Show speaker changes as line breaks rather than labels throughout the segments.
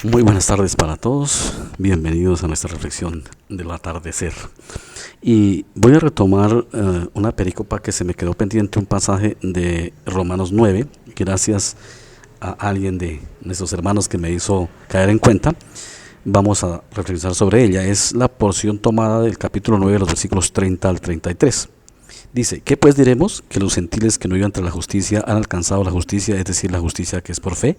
Muy buenas tardes para todos, bienvenidos a nuestra reflexión del atardecer. Y voy a retomar una pericopa que se me quedó pendiente, un pasaje de Romanos 9, gracias a alguien de nuestros hermanos que me hizo caer en cuenta. Vamos a reflexionar sobre ella, es la porción tomada del capítulo 9, los versículos 30 al 33. Dice, ¿qué pues diremos? Que los gentiles que no iban tras la justicia han alcanzado la justicia, es decir, la justicia que es por fe.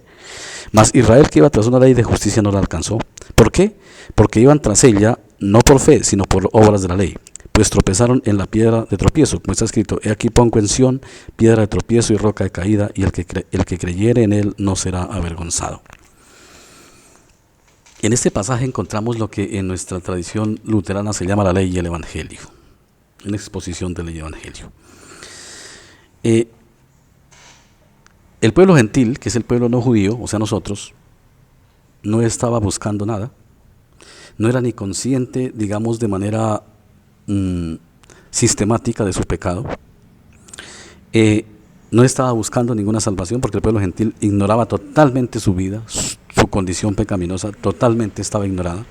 Mas Israel, que iba tras una ley de justicia, no la alcanzó. ¿Por qué? Porque iban tras ella no por fe, sino por obras de la ley. Pues tropezaron en la piedra de tropiezo, como está escrito, he aquí pongo en Sión piedra de tropiezo y roca de caída, y el que creyere en él no será avergonzado. En este pasaje encontramos lo que en nuestra tradición luterana se llama la ley y el evangelio. Una exposición del evangelio. El pueblo gentil, que es el pueblo no judío, o sea nosotros, no estaba buscando nada, no era ni consciente, digamos, de manera sistemática de su pecado, no estaba buscando ninguna salvación porque el pueblo gentil ignoraba totalmente su vida, su condición pecaminosa, totalmente estaba ignorada.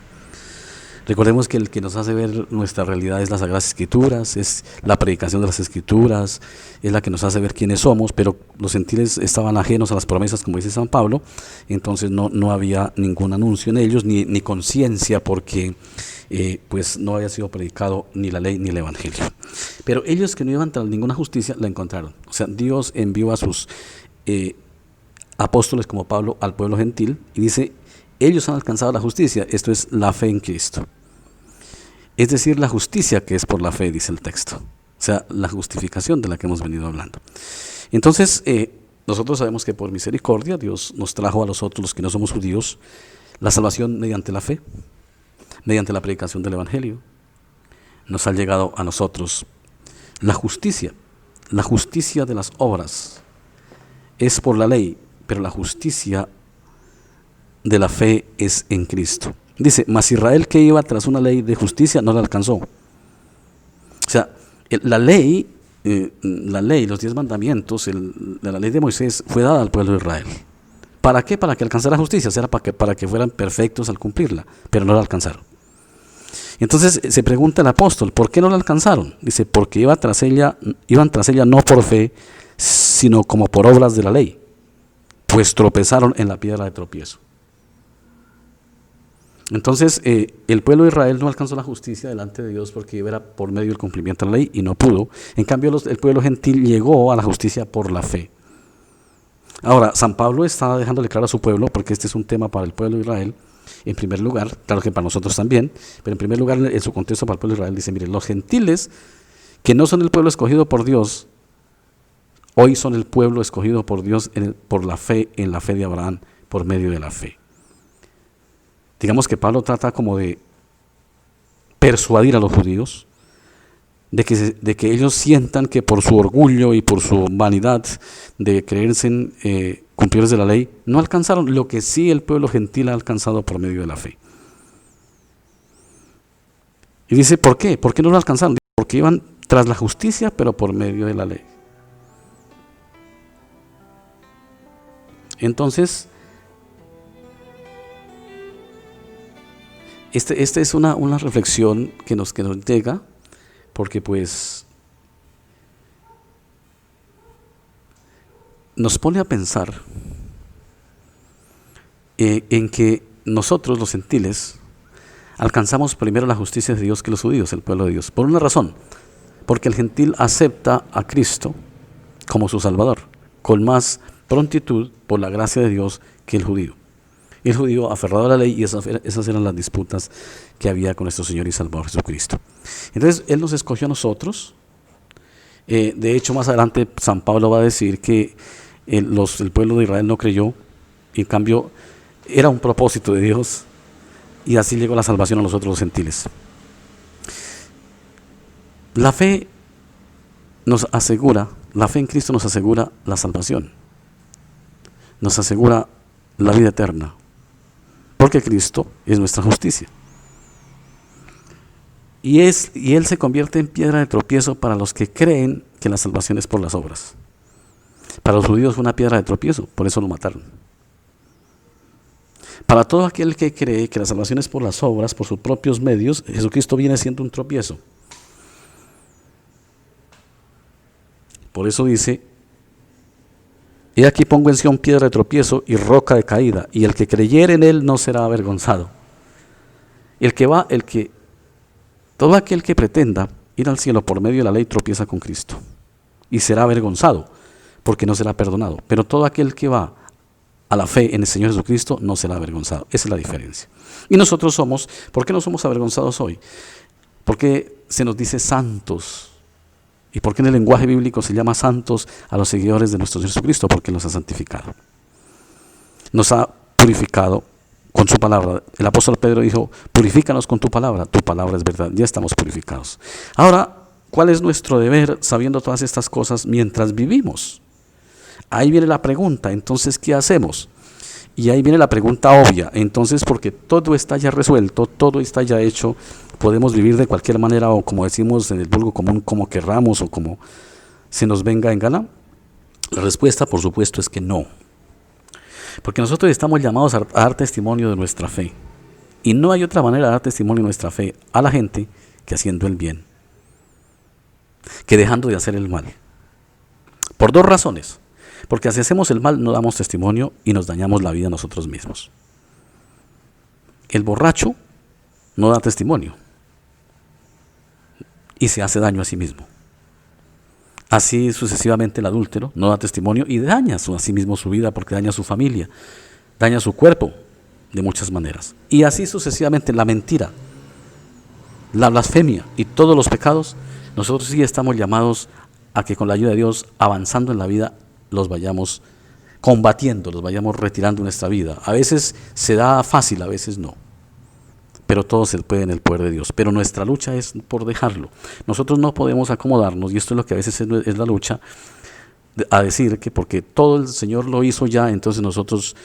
Recordemos que el que nos hace ver nuestra realidad es las Sagradas Escrituras, es la predicación de las Escrituras, es la que nos hace ver quiénes somos, pero los gentiles estaban ajenos a las promesas, como dice San Pablo, entonces no había ningún anuncio en ellos, ni conciencia, porque pues no había sido predicado ni la ley ni el evangelio. Pero ellos que no iban tras ninguna justicia la encontraron. O sea, Dios envió a sus apóstoles como Pablo al pueblo gentil y dice, ellos han alcanzado la justicia, esto es la fe en Cristo. Es decir, la justicia que es por la fe, dice el texto. O sea, la justificación de la que hemos venido hablando. Entonces, nosotros sabemos que por misericordia Dios nos trajo a nosotros, los que no somos judíos, la salvación mediante la fe, mediante la predicación del evangelio. Nos ha llegado a nosotros la justicia de las obras. Es por la ley, pero la justicia de la fe es en Cristo. Dice, mas Israel que iba tras una ley de justicia no la alcanzó. O sea, la ley, los 10 mandamientos, la ley de Moisés fue dada al pueblo de Israel. ¿Para qué? Para que alcanzara justicia, o sea, para que fueran perfectos al cumplirla, pero no la alcanzaron. Entonces se pregunta el apóstol, ¿por qué no la alcanzaron? Dice, porque iban tras ella no por fe, sino como por obras de la ley, pues tropezaron en la piedra de tropiezo. Entonces el pueblo de Israel no alcanzó la justicia delante de Dios porque era por medio del cumplimiento de la ley y no pudo. En cambio el pueblo gentil llegó a la justicia por la fe. Ahora, San Pablo está dejándole claro a su pueblo, porque este es un tema para el pueblo de Israel, en primer lugar, claro que para nosotros también, pero en primer lugar en su contexto para el pueblo de Israel dice, miren, los gentiles que no son el pueblo escogido por Dios, hoy son el pueblo escogido por Dios por la fe, en la fe de Abraham, por medio de la fe. Digamos que Pablo trata como de persuadir a los judíos de que ellos sientan que por su orgullo y por su vanidad de creerse cumplidores de la ley, no alcanzaron lo que sí el pueblo gentil ha alcanzado por medio de la fe. Y dice, ¿por qué? ¿Por qué no lo alcanzaron? Porque iban tras la justicia, pero por medio de la ley. Entonces, esta es una reflexión que nos llega, porque pues nos pone a pensar en que nosotros los gentiles alcanzamos primero la justicia de Dios que los judíos, el pueblo de Dios, por una razón, porque el gentil acepta a Cristo como su Salvador, con más prontitud por la gracia de Dios que el judío. El judío aferrado a la ley, y esas eran las disputas que había con nuestro Señor y Salvador Jesucristo. Entonces Él nos escogió a nosotros. De hecho, más adelante San Pablo va a decir que el pueblo de Israel no creyó, y en cambio era un propósito de Dios, y así llegó la salvación a nosotros los gentiles. La fe en Cristo nos asegura la salvación, nos asegura la vida eterna, porque Cristo es nuestra justicia. Y Él se convierte en piedra de tropiezo para los que creen que la salvación es por las obras. Para los judíos fue una piedra de tropiezo, por eso lo mataron. Para todo aquel que cree que la salvación es por las obras, por sus propios medios, Jesucristo viene siendo un tropiezo. Por eso dice: he aquí pongo en Sión piedra de tropiezo y roca de caída, y el que creyere en él no será avergonzado. Todo aquel que pretenda ir al cielo por medio de la ley tropieza con Cristo y será avergonzado, porque no será perdonado. Pero todo aquel que va a la fe en el Señor Jesucristo no será avergonzado. Esa es la diferencia. Y nosotros ¿por qué no somos avergonzados hoy? Porque se nos dice santos. ¿Y por qué en el lenguaje bíblico se llama santos a los seguidores de nuestro Señor Jesucristo? Porque nos ha santificado. Nos ha purificado con su palabra. El apóstol Pedro dijo: purifícanos con tu palabra es verdad. Ya estamos purificados. Ahora, ¿cuál es nuestro deber sabiendo todas estas cosas mientras vivimos? Ahí viene la pregunta: entonces, ¿qué hacemos? Y ahí viene la pregunta obvia. Entonces, porque todo está ya resuelto, todo está ya hecho, podemos vivir de cualquier manera, o como decimos en el vulgo común, como querramos o como se nos venga en gana. La respuesta, por supuesto, es que no. Porque nosotros estamos llamados a dar testimonio de nuestra fe. Y no hay otra manera de dar testimonio de nuestra fe a la gente que haciendo el bien, que dejando de hacer el mal. Por dos razones. Porque si hacemos el mal no damos testimonio y nos dañamos la vida nosotros mismos. El borracho no da testimonio y se hace daño a sí mismo. Así sucesivamente el adúltero no da testimonio y daña a sí mismo su vida, porque daña a su familia, daña a su cuerpo de muchas maneras. Y así sucesivamente la mentira, la blasfemia y todos los pecados, nosotros sí estamos llamados a que con la ayuda de Dios, avanzando en la vida, los vayamos combatiendo, los vayamos retirando de nuestra vida. A veces se da fácil, a veces no. Pero todo se puede en el poder de Dios. Pero nuestra lucha es por dejarlo. Nosotros no podemos acomodarnos, y esto es lo que a veces es la lucha, a decir que porque todo el Señor lo hizo ya, entonces nosotros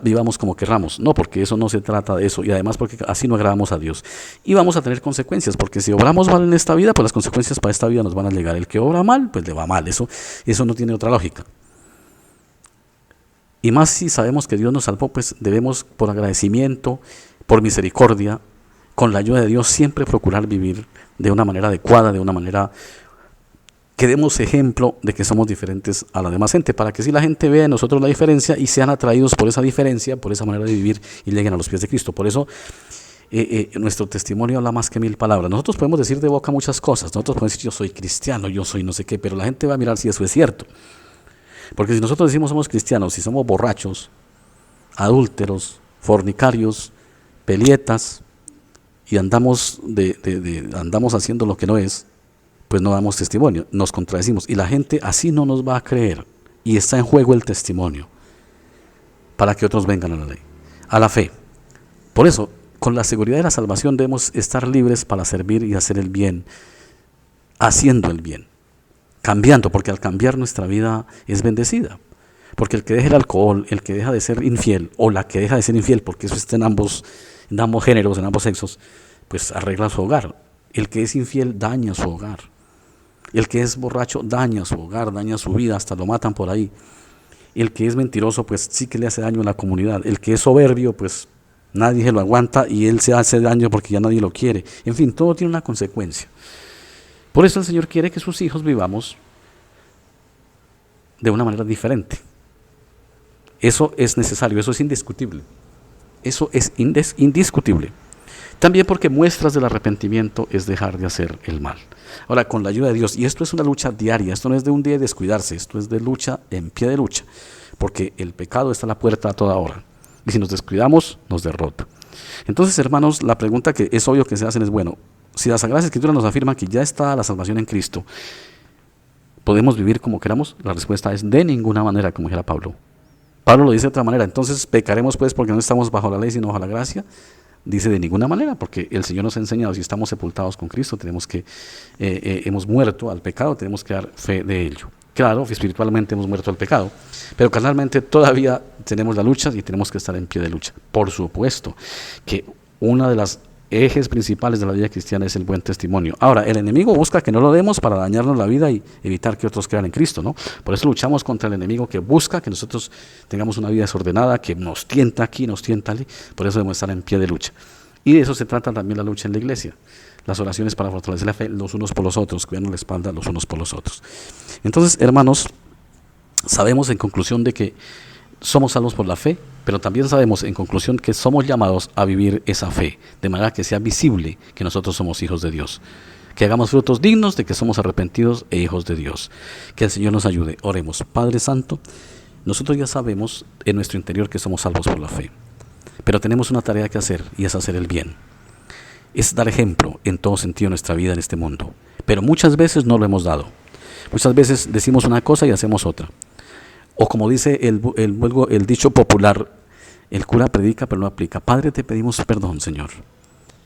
vivamos como querramos. No, porque eso no se trata de eso, y además porque así no agradamos a Dios. Y vamos a tener consecuencias, porque si obramos mal en esta vida, pues las consecuencias para esta vida nos van a llegar. El que obra mal, pues le va mal. Eso no tiene otra lógica. Y más si sabemos que Dios nos salvó, pues debemos, por agradecimiento, por misericordia, con la ayuda de Dios, siempre procurar vivir de una manera adecuada, de una manera que demos ejemplo de que somos diferentes a la demás gente, para que si la gente vea en nosotros la diferencia y sean atraídos por esa diferencia, por esa manera de vivir, y lleguen a los pies de Cristo. Por eso nuestro testimonio habla más que 1000 palabras. Nosotros podemos decir de boca muchas cosas, nosotros podemos decir yo soy cristiano, yo soy no sé qué, pero la gente va a mirar si eso es cierto. Porque si nosotros decimos somos cristianos, si somos borrachos, adúlteros, fornicarios, pelietas, y andamos haciendo lo que no es, pues no damos testimonio, nos contradecimos, y la gente así no nos va a creer, y está en juego el testimonio para que otros vengan a la fe. Por eso, con la seguridad de la salvación debemos estar libres para servir y hacer el bien, haciendo el bien, cambiando, porque al cambiar nuestra vida es bendecida. Porque el que deja el alcohol, el que deja de ser infiel, o la que deja de ser infiel, porque eso está en ambos géneros, en ambos sexos, pues arregla su hogar. El que es infiel daña su hogar. El que es borracho daña su hogar, daña su vida, hasta lo matan por ahí. El que es mentiroso, pues sí que le hace daño a la comunidad. El que es soberbio, pues nadie se lo aguanta y él se hace daño porque ya nadie lo quiere. En fin, todo tiene una consecuencia. Por eso el Señor quiere que sus hijos vivamos de una manera diferente. Eso es necesario, eso es indiscutible. Eso es indiscutible. También porque muestras del arrepentimiento es dejar de hacer el mal. Ahora, con la ayuda de Dios, y esto es una lucha diaria, esto no es de un día de descuidarse, esto es de lucha, en pie de lucha, porque el pecado está a la puerta a toda hora, y si nos descuidamos, nos derrota. Entonces, hermanos, la pregunta que es obvio que se hacen es, bueno, si las Sagradas Escrituras nos afirman que ya está la salvación en Cristo, ¿podemos vivir como queramos? La respuesta es de ninguna manera, como dijera Pablo. Pablo lo dice de otra manera. Entonces, ¿pecaremos pues porque no estamos bajo la ley sino bajo la gracia? Dice de ninguna manera, porque el Señor nos ha enseñado, si estamos sepultados con Cristo, hemos muerto al pecado, tenemos que dar fe de ello. Claro, espiritualmente hemos muerto al pecado, pero carnalmente todavía tenemos la lucha y tenemos que estar en pie de lucha. Por supuesto que una de las ejes principales de la vida cristiana es el buen testimonio. Ahora, el enemigo busca que no lo demos para dañarnos la vida y evitar que otros crean en Cristo, ¿no? Por eso luchamos contra el enemigo que busca que nosotros tengamos una vida desordenada, que nos tienta aquí, nos tienta allí. Por eso debemos estar en pie de lucha. Y de eso se trata también la lucha en la iglesia. Las oraciones para fortalecer la fe los unos por los otros, cuidando la espalda los unos por los otros. Entonces, hermanos, sabemos en conclusión de que somos salvos por la fe, pero también sabemos en conclusión que somos llamados a vivir esa fe, de manera que sea visible que nosotros somos hijos de Dios. Que hagamos frutos dignos de que somos arrepentidos e hijos de Dios. Que el Señor nos ayude. Oremos. Padre Santo, nosotros ya sabemos en nuestro interior que somos salvos por la fe, pero tenemos una tarea que hacer y es hacer el bien. Es dar ejemplo en todo sentido de nuestra vida en este mundo, pero muchas veces no lo hemos dado. Muchas veces decimos una cosa y hacemos otra. O como dice el dicho popular, el cura predica pero no aplica. Padre, te pedimos perdón, Señor,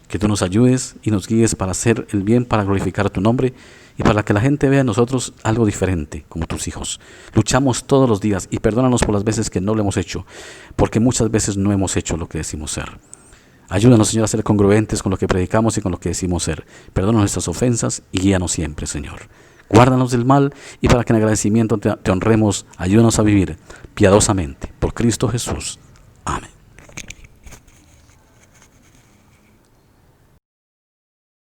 que tú nos ayudes y nos guíes para hacer el bien, para glorificar tu nombre y para que la gente vea en nosotros algo diferente, como tus hijos. Luchamos todos los días y perdónanos por las veces que no lo hemos hecho, porque muchas veces no hemos hecho lo que decimos ser. Ayúdanos, Señor, a ser congruentes con lo que predicamos y con lo que decimos ser. Perdónanos nuestras ofensas y guíanos siempre, Señor. Guárdanos del mal y para que en agradecimiento te honremos, ayúdanos a vivir piadosamente. Por Cristo Jesús. Amén.